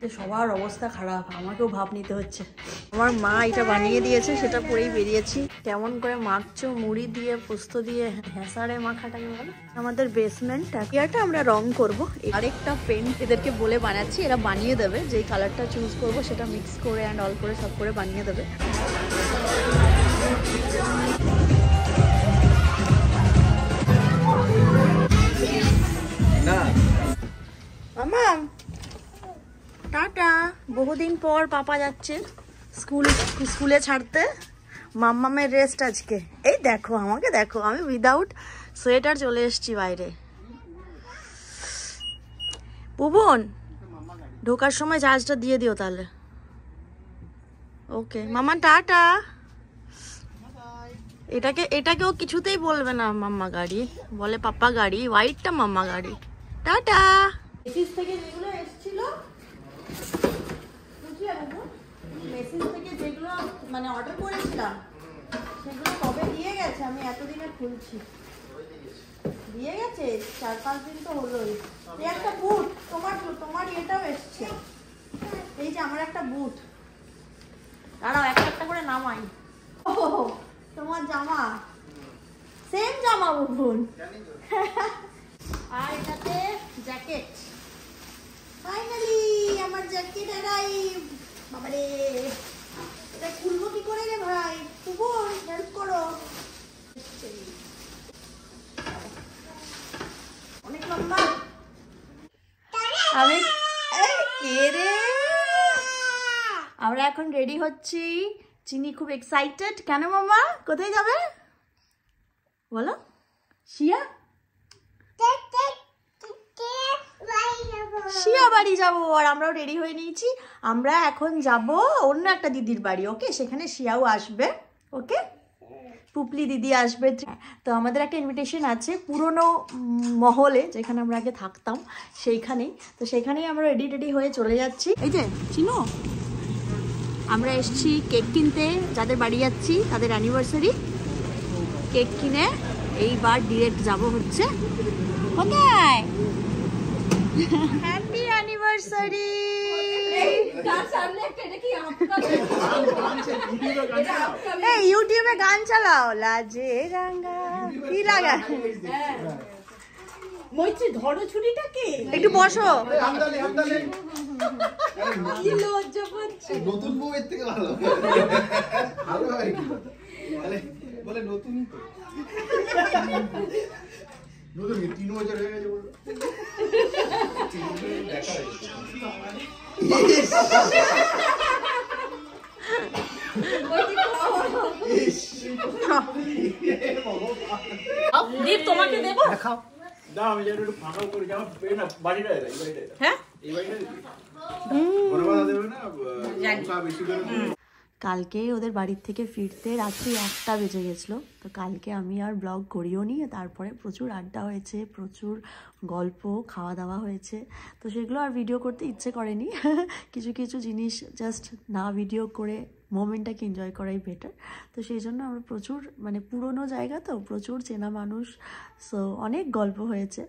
সবার অবস্থা খারাপ, আমাকেও ভাব নিতে হচ্ছে। আমার মা এটা বানিয়ে দিয়েছে, সেটা পরেই বেরিয়েছি। কেমন করে মাখছো, মুড়ি দিয়ে পোস্ত দিয়ে, হেঁসাড়ে মাখাটাকে বলে। আমাদের বেসমেন্ট টাকিয়াটা আমরা রং করব। আরেকটা পেন্ট এদেরকে বলে বানাচ্ছি, এরা বানিয়ে দেবে। যেই কালারটা চুজ করব সেটা মিক্স করে অ্যান্ড অল করে সব করে বানিয়ে দেবে। মামা টাটা, বহুদিন পর পাপা যাচ্ছে স্কুলে ছাড়তে। মাম্মামের রেস্ট আজকে। এই দেখো আমাকে, দেখো আমি উইদাউট সোয়েটার চলে এসেছি বাইরে। পুবন, ঢোকার সময় চার্জটা দিয়ে দিও তাহলে। ওকে মামা টাটা। এটাকেও কিছুতেই বলবে না মাম্মা গাড়ি, বলে পাপা গাড়ি। হোয়াইটটা মাম্মা গাড়ি। টাটা। মেসেজ থেকে যেগুলো এসেছিল, মেসেজ থেকে যেগুলো মানে অর্ডার করেছিলাম সেগুলো কবে দিয়ে গেছে, আমি এতদিনে খুলছি। দিয়ে গেছে 4-5 দিন তো হলোই। এই একটা বুট, তোমার এটাও এসছে। এই যে আমার একটা বুট, দাঁড়াও একটা করে নামাই। ও তোমার জামা, সেম জামা বুবুন। আর এটাতে জ্যাকেট। ফাইনালি আমার জ্যাকেট আরাইভ। বাবারে, এটা খুলবো কি করে রে ভাই? বুবুন হেল্প করো। অনেক লম্বা। আমি আমরা এখন রেডি হচ্ছি। চিনি খুব এক্সাইটেড। কেন মামা, কোথায় যাবে বলো? শিয়া বাড়ি যাবো। আর আমরাও রেডি হয়ে নিয়েছি। আমরা এখন যাব অন্য একটা দিদির বাড়ি। ওকে, সেখানে শিয়াও আসবে। ওকে, পুপলি দিদি আসবে। তো আমাদের একটা ইনভিটেশন আছে পুরনো মহলে, যেখানে আমরা আগে থাকতাম সেইখানেই। তো সেইখানেই আমরা রেডি হয়ে চলে যাচ্ছি। এই যে চিনো, আমরা এসছি কেক কিনতে। যাদের বাড়ি যাচ্ছি তাদের অ্যানিভার্সারি কেক কিনে এইবার ডিরেক্ট যাব হচ্ছে কোথায়? Happy anniversary. এই ইউটিউবে গান চালাও, লাজে রাঙ্গা। কি লাগা মৈত্রী, ধরো ছুরিটাকে, একটু বসো। নতুন বউ এর থেকে ভালো ভালো হয় কি বলে নতুনই তো নতুন কি 3 বছর হয়ে গেছে বললো। দীপ তোমাকে দেবো, দেখাও। দাও, আমি যেন একটু ফাঁকা করে যাও। না বাড়িটা এই বাড়িটা। হ্যাঁ এই বাড়িটা বড়বাদা দেবে না, জানি বেশি করে। কালকে ওদের বাড়ির থেকে ফিরতে রাত্রি 1টা বেজে গেছিলো। তো কালকে আমি আর ব্লগ করিও নি। তারপরে প্রচুর আড্ডা হয়েছে, প্রচুর গল্প, খাওয়া দাওয়া হয়েছে। তো সেগুলো আর ভিডিও করতে ইচ্ছে করেনি। কিছু জিনিস জাস্ট না ভিডিও করে মোমেন্টটাকে এনজয় করাই বেটার। তো সেই জন্য আমরা প্রচুর মানে পুরনো জায়গা, তো প্রচুর চেনা মানুষ, সো অনেক গল্প হয়েছে।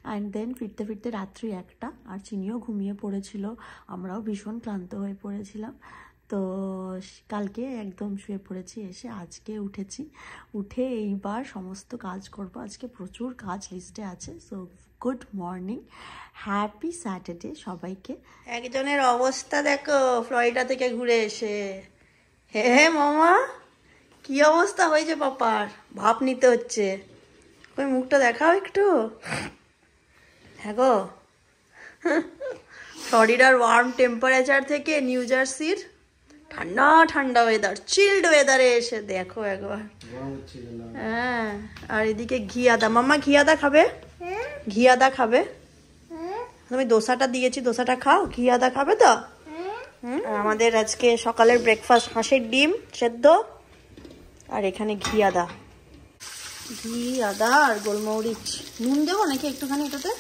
অ্যান্ড দেন ফিরতে রাত্রি 1টা। আর চিনিও ঘুমিয়ে পড়েছিল, আমরাও ভীষণ ক্লান্ত হয়ে পড়েছিলাম। তো কালকে একদম শুয়ে পড়েছি, এসে আজকে উঠে এইবার সমস্ত কাজ করব। আজকে প্রচুর কাজ লিস্টে আছে। So good morning, happy Saturday সবাইকে। একজনের অবস্থা দেখো ফ্লোরিডা থেকে ঘুরে এসে। হে মামা, কি অবস্থা হয়েছে পাপার, ভাব নিতে হচ্ছে। ওই মুখটা দেখাও একটু। হ্যাঁ গো, ফ্লোরিডার ওয়ার্ম টেম্পারেচার থেকে নিউ জার্সির ঠান্ডা ওয়েদার, চিল্ড ওয়েদারে এসে দেখো একবার। হ্যাঁ, আর এদিকে ঘি আদা। মাম্মা ঘি আদা খাবে? ঘি আদা খাবে? তুমি দোসাটা দিয়েছি, দোসাটা খাও। ঘি আদা খাবে তো? আমাদের আজকে সকালের ব্রেকফাস্ট হাঁসের ডিম সেদ্ধ, আর এখানে ঘি আদা আর গোলমরিচ। নুন দেবো নাকি একটুখানি এটাতে?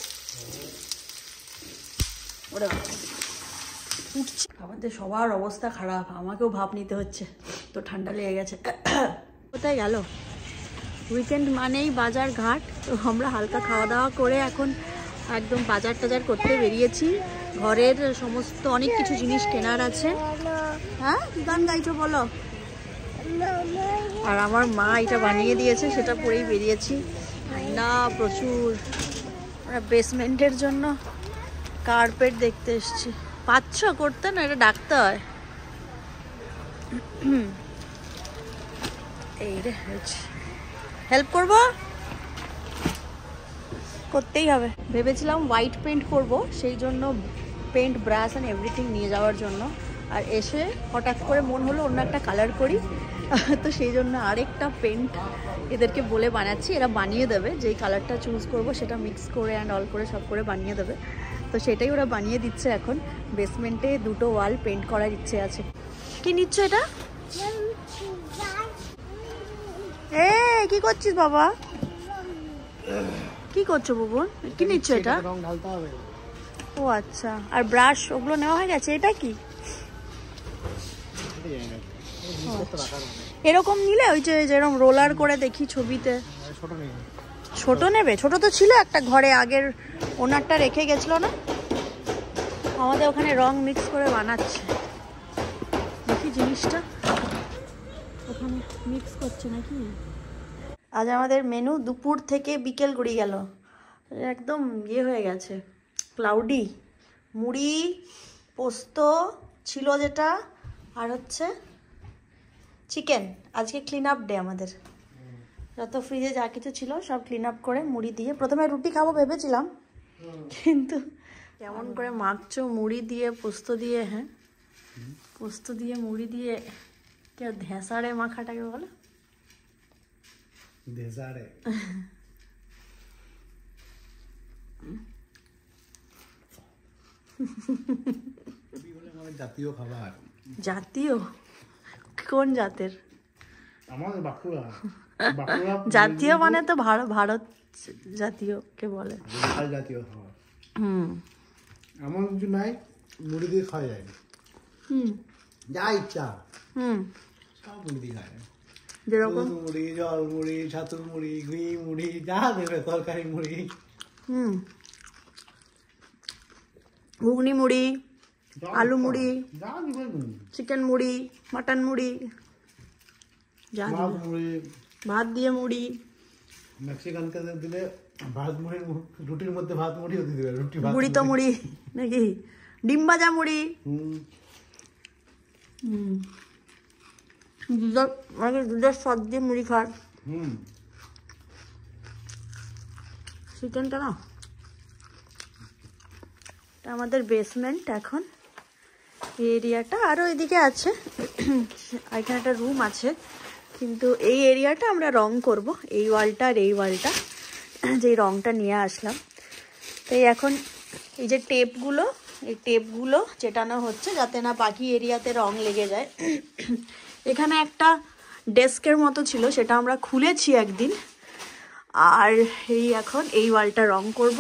ওরে আমাদের সবার অবস্থা খারাপ, আমাকেও ভাব নিতে হচ্ছে। তো ঠান্ডা লেগে গেছে। কোথায় গেল? উইকেন্ড মানেই বাজার ঘাট। তো আমরা হালকা খাওয়া দাওয়া করে এখন একদম বাজার টাজার করতে বেরিয়েছি। ঘরের সমস্ত অনেক কিছু জিনিস কেনার আছে। হ্যাঁ কি গান গাইছো বলো? আর আমার মা এটা বানিয়ে দিয়েছে, সেটা পরেই বেরিয়েছি। না প্রচুর, বেসমেন্টের জন্য কার্পেট দেখতে এসছি। পাচ্ছ করতে না, এটা ডাকতে হয়। এই রে হেল্প করবো, করতেই হবে। ভেবেছিলাম হোয়াইট পেন্ট করব, সেই জন্য পেন্ট ব্রাশ অ্যান্ড এভরিথিং নিয়ে যাওয়ার জন্য। আর এসে হঠাৎ করে মন হলো অন্য একটা কালার করি, তো সেই জন্য আরেকটা পেন্ট এদেরকে বলে বানাচ্ছি। এরা বানিয়ে দেবে, যেই কালারটা চুজ করব সেটা মিক্স করে অ্যান্ড অল করে সব করে বানিয়ে দেবে। তো সেটাই ওরা বানিয়ে দিচ্ছে এখন। বেসমেন্টে 2টো ওয়াল পেন্ট করার ইচ্ছে আছে। কি নিচ্ছ এটা? এ কি করছিস বাবা? কি করছো বাবু? কি নিচ্ছ এটা? ও আচ্ছা, আর ব্রাশ ওগুলো নেওয়া হয়ে গেছে। এটা কি এরকম নিলে ওই যে যেরকম রোলার করে দেখি ছবিতে, ছোট নেবে? ছোট তো ছিল একটা ঘরে, আগের ওনারটা রেখে গেছিল না, আমাদের ওখানে রং মিক্স করে বানাচ্ছে। দেখি জিনিসটা ওখানে মিক্স করছে নাকি। আজ আমাদের মেনু দুপুর থেকে বিকেল গড়িয়ে গেল, একদম ইয়ে হয়ে গেছে, ক্লাউডি। মুড়ি পোস্ত ছিল যেটা, আর হচ্ছে চিকেন। আজকে ক্লিন আপ ডে আমাদের, যত ফ্রিজে যা কিছু ছিল সব ক্লিন আপ করে মুড়ি দিয়ে। প্রথমে রুটি খাবো ভেবেছিলাম, কিন্তু কেমন করে মাখছো মুড়ি দিয়ে পোস্ত দিয়ে। হ্যাঁ পোস্ত দিয়ে মুড়ি দিয়ে কে ধেঁসাড়ে মাখাটাকে বলে? ধেঁসাড়ে। জাতীয় খাবার। জাতীয়? কোন জাতের? আমাদের বাঁকুড়া। জাতীয় মানে তো ভারত জাতীয় কে বলে? লাল জাতীয় খাবার। এমন কিছু নাই মুড়ি দিয়ে খাওয়া যায় না। যা ইচ্ছা সব মুড়ি দিয়ে খায়। যেরকম মুড়ি, জল মুড়ি, ছাতুর মুড়ি, ঘি মুড়ি, যা দেবে, তরকারি মুড়ি, ঘুগনি মুড়ি, আলু মুড়ি, চিকেন মুড়ি, মাটন মুড়ি, ভাত দিয়ে মুড়ি। মেক্সিকানকে দিলে ভাত মুড়ি, রুটির মধ্যে ভাত মুড়িও দিয়ে দেবে। রুটি ভাত মুড়ি তো মুড়ি নাকি? ডিম ভাজা মুড়ি। দুধের সদ দিয়ে মুড়ি খায়। চিকেনটা না, এটা আমাদের বেসমেন্ট এখন এই এরিয়াটা। আরও এদিকে আছে, এখানে একটা রুম আছে, কিন্তু এই এরিয়াটা আমরা রং করব। এই ওয়ালটা আর এই ওয়ালটা, যেই রংটা নিয়ে আসলাম। তাই এখন এই যে টেপগুলো, এই টেপগুলো চেটানো হচ্ছে যাতে না বাকি এরিয়াতে রং লেগে যায়। এখানে একটা ডেস্কের মতো ছিল, সেটা আমরা খুলেছি একদিন। আর এই এখন এই ওয়ালটা রং করব।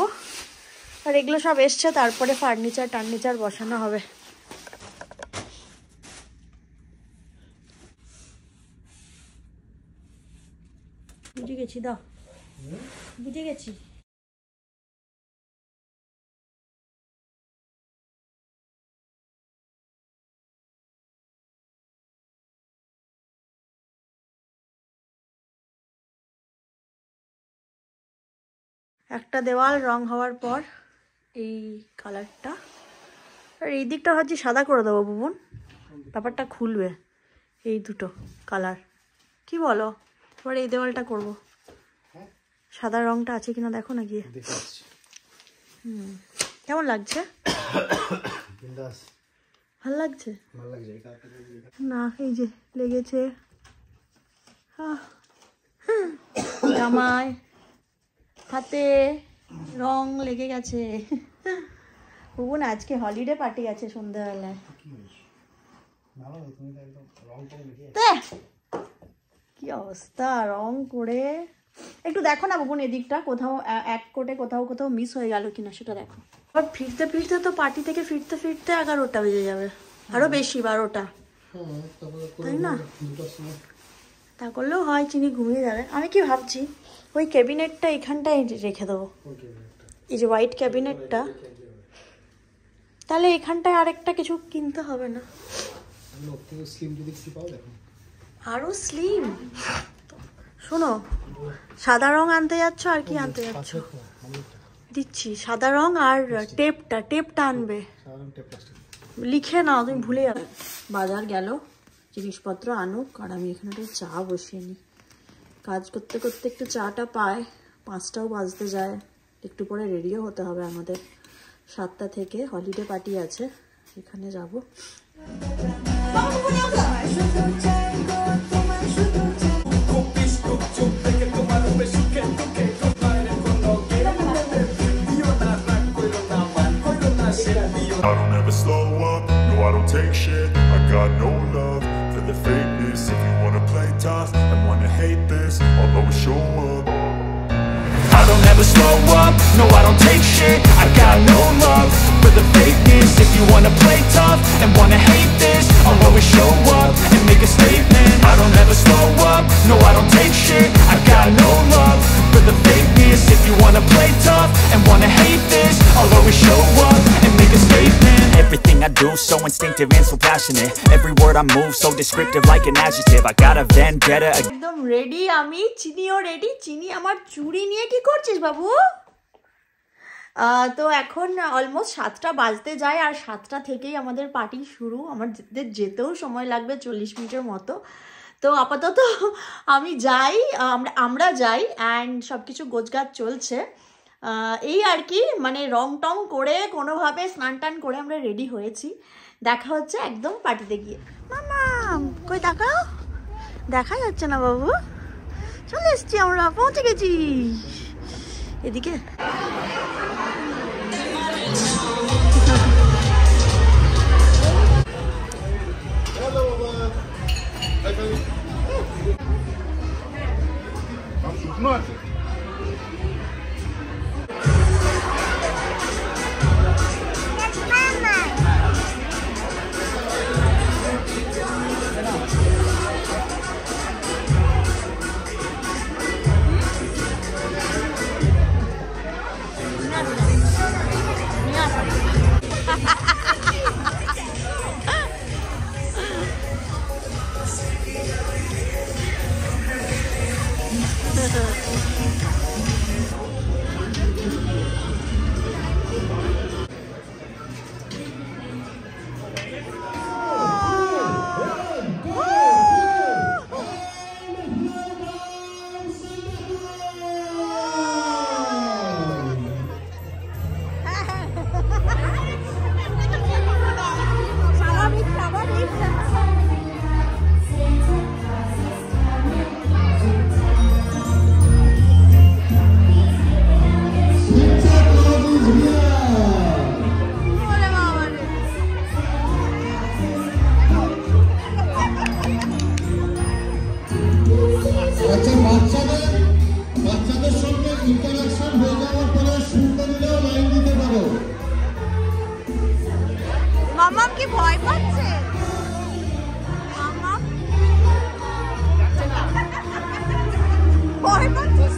আর এগুলো সব এসছে, তারপরে ফার্নিচার বসানো হবে। বুঝে গেছি, দাও বুঝে গেছি। একটা দেওয়াল রং হওয়ার পর এই কালারটা, আর এই দিকটা ভাবছি সাদা করে দেবো বুবুন, ব্যাপারটা খুলবে। এই দুটো কালার কি বলো? এবার এই দেওয়ালটা করব। সাদা রংটা আছে কিনা দেখো না গিয়ে। কেমন লাগছে? ভাল লাগছে না? এই যে লেগেছে জামায়, হাতে রং লেগে গেছে। বুবুন আজকে হলিডে পার্টি আছে সন্ধ্যাবেলায়। কি অবস্থা রং করে। একটু দেখো না বুবুন এদিকটা, কোথাও এক কোটে কোথাও মিস হয়ে গেল কিনা সেটা দেখো। আবার ফিরতে ফিরতে তো পার্টি থেকে ফিরতে 11টা বেজে যাবে, আরো বেশি 12টা, তাই না? তা করলেও হয়, চিনি ঘুমিয়ে যাবে। আমি কি ভাবছি ওই ক্যাবিনেটটা এখানটায় রেখে দেবো, এই যে হোয়াইট ক্যাবিনেটটা তাহলে এখানটায় আরেকটা কিছু কিনতে হবে না? আরো স্লিম? শোনো, সাদা রং আনতে যাচ্ছ আর কি আনতে যাচ্ছ? দিচ্ছি সাদা রং আর টেপটা আনবে, লিখে নাও, তুমি ভুলে যাবে। বাজার গেল, জিনিসপত্র আনুক, আর আমি এখানে একটু চা বসিয়ে নিই। কাজ করতে করতে একটু চাটা পায়, 5টাও বাজতে যায়। একটু পরে রেডিও হতে হবে আমাদের, 7টা থেকে হলিডে পার্টি আছে, এখানে যাব। I don't ever slow up, no I don't take shit. I got no love for the fakeness. If you wanna play tough and wanna hate this, I'll always show up. I don't ever slow up, no I don't take shit. I got no love for the fakeness. If you wanna play tough and wanna hate this, I'll always show up and make a statement. I don't ever slow up, no I don't take shit. I got no love for the fakeness. If you wanna play tough and wanna hate this, I'll always show up and make a statement. Everything I do so instinctive and so passionate. Every word I move so descriptive like an adjective. I got a vendetta. একদম ready আমি, চিনিও ready. চিনি আমার চুড়ি নিয়ে কি করছিস বাবু? তো এখন অলমোস্ট 7টা বাজতে যায়, আর 7টা থেকেই আমাদের পার্টি শুরু। আমাদের যেতেও সময় লাগবে 40 মিনিটের মতো। তো আপাতত আমি যাই, আমরা যাই, অ্যান্ড সব কিছু গোছগাছ চলছে এই আর কি। মানে রং টং করে কোনোভাবে স্নান টান করে আমরা রেডি হয়েছি। দেখা হচ্ছে একদম পার্টিতে গিয়ে। মামা কই তাকাও, দেখা যাচ্ছে না বাবু। চলে এসছি, আমরা পৌঁছে গেছি এদিকে। মামাম কি ভয় পাচ্ছে? মামাম ভয় পাচ্ছিস?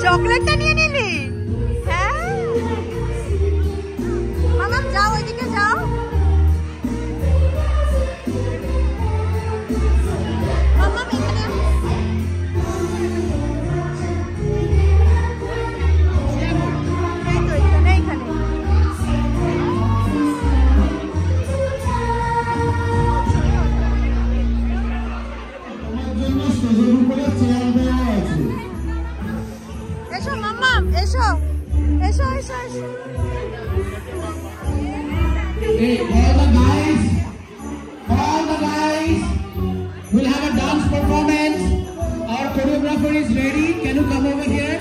চকলেটটা নিয়ে নিলি? হ্যাঁ মামাম, যাও ওইদিকে যাও। মামাম এখানে এসো মাম্মা, এসো এসো এসো এসো। All the guys will have a dance performance. Our choreographer is ready. Can you come over here?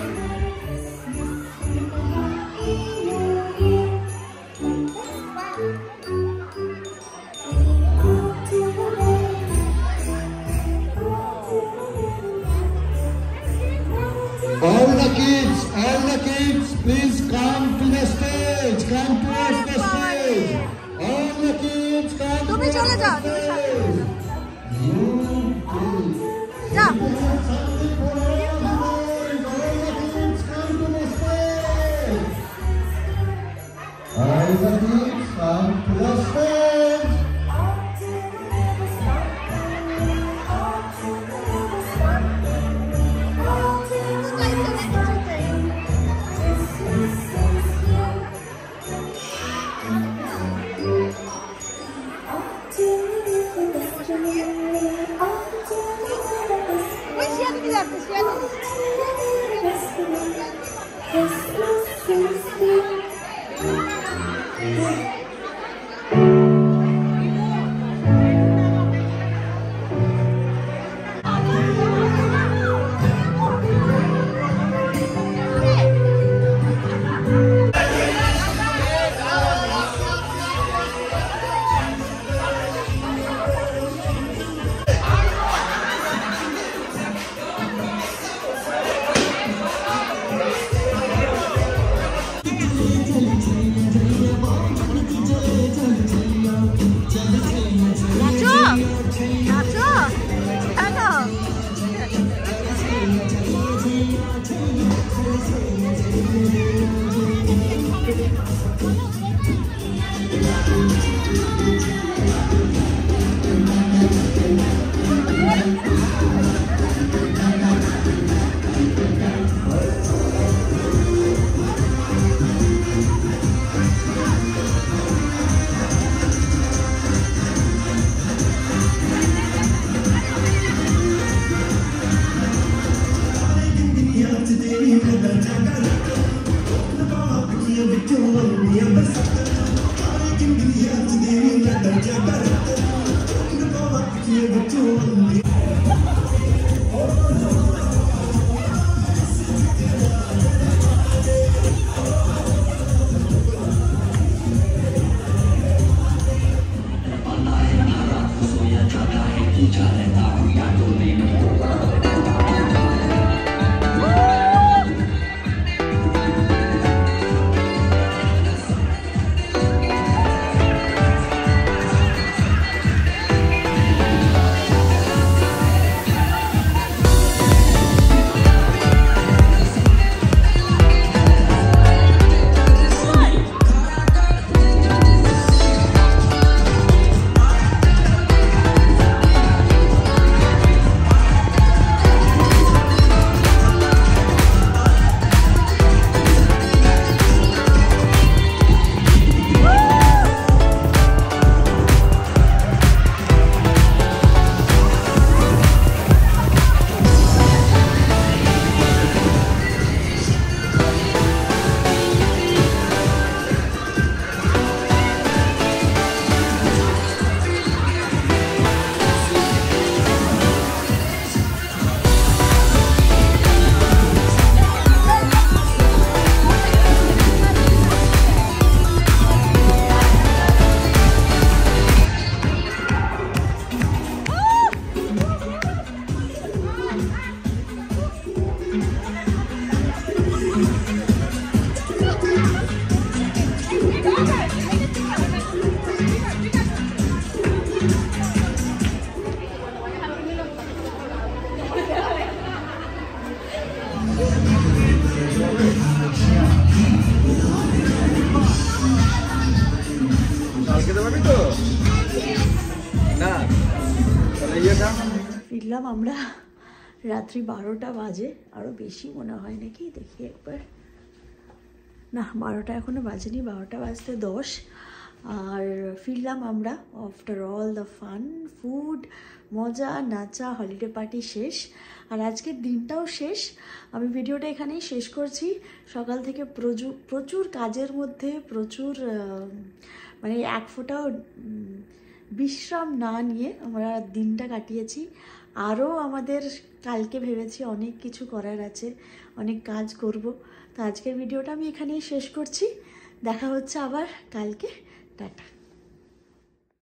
All the kids, please come to the stage. Come towards the stage. All the kids, come to the stage. All the teams come to the stage. ফিরলাম আমরা রাত্রি 12টা বাজে, আরও বেশি মনে হয় নাকি, দেখি একবার। না, 12টা এখনো বাজেনি, 12টা বাজতে 10। আর ফিরলাম আমরা after all the fun, food, মজা, নাচা, হলিডে পার্টি শেষ। আর আজকের দিনটাও শেষ। আমি ভিডিওটা এখানেই শেষ করছি। সকাল থেকে প্রচুর কাজের মধ্যে, প্রচুর মানে এক ফোঁটাও বিশ্রাম না নিয়ে আমরা দিনটা কাটিয়েছি। আরও আমাদের কালকে ভেবেছি অনেক কিছু করার আছে, অনেক কাজ করব। তো আজকের ভিডিওটা আমি এখানেই শেষ করছি। দেখা হচ্ছে আবার কালকে। টাটা।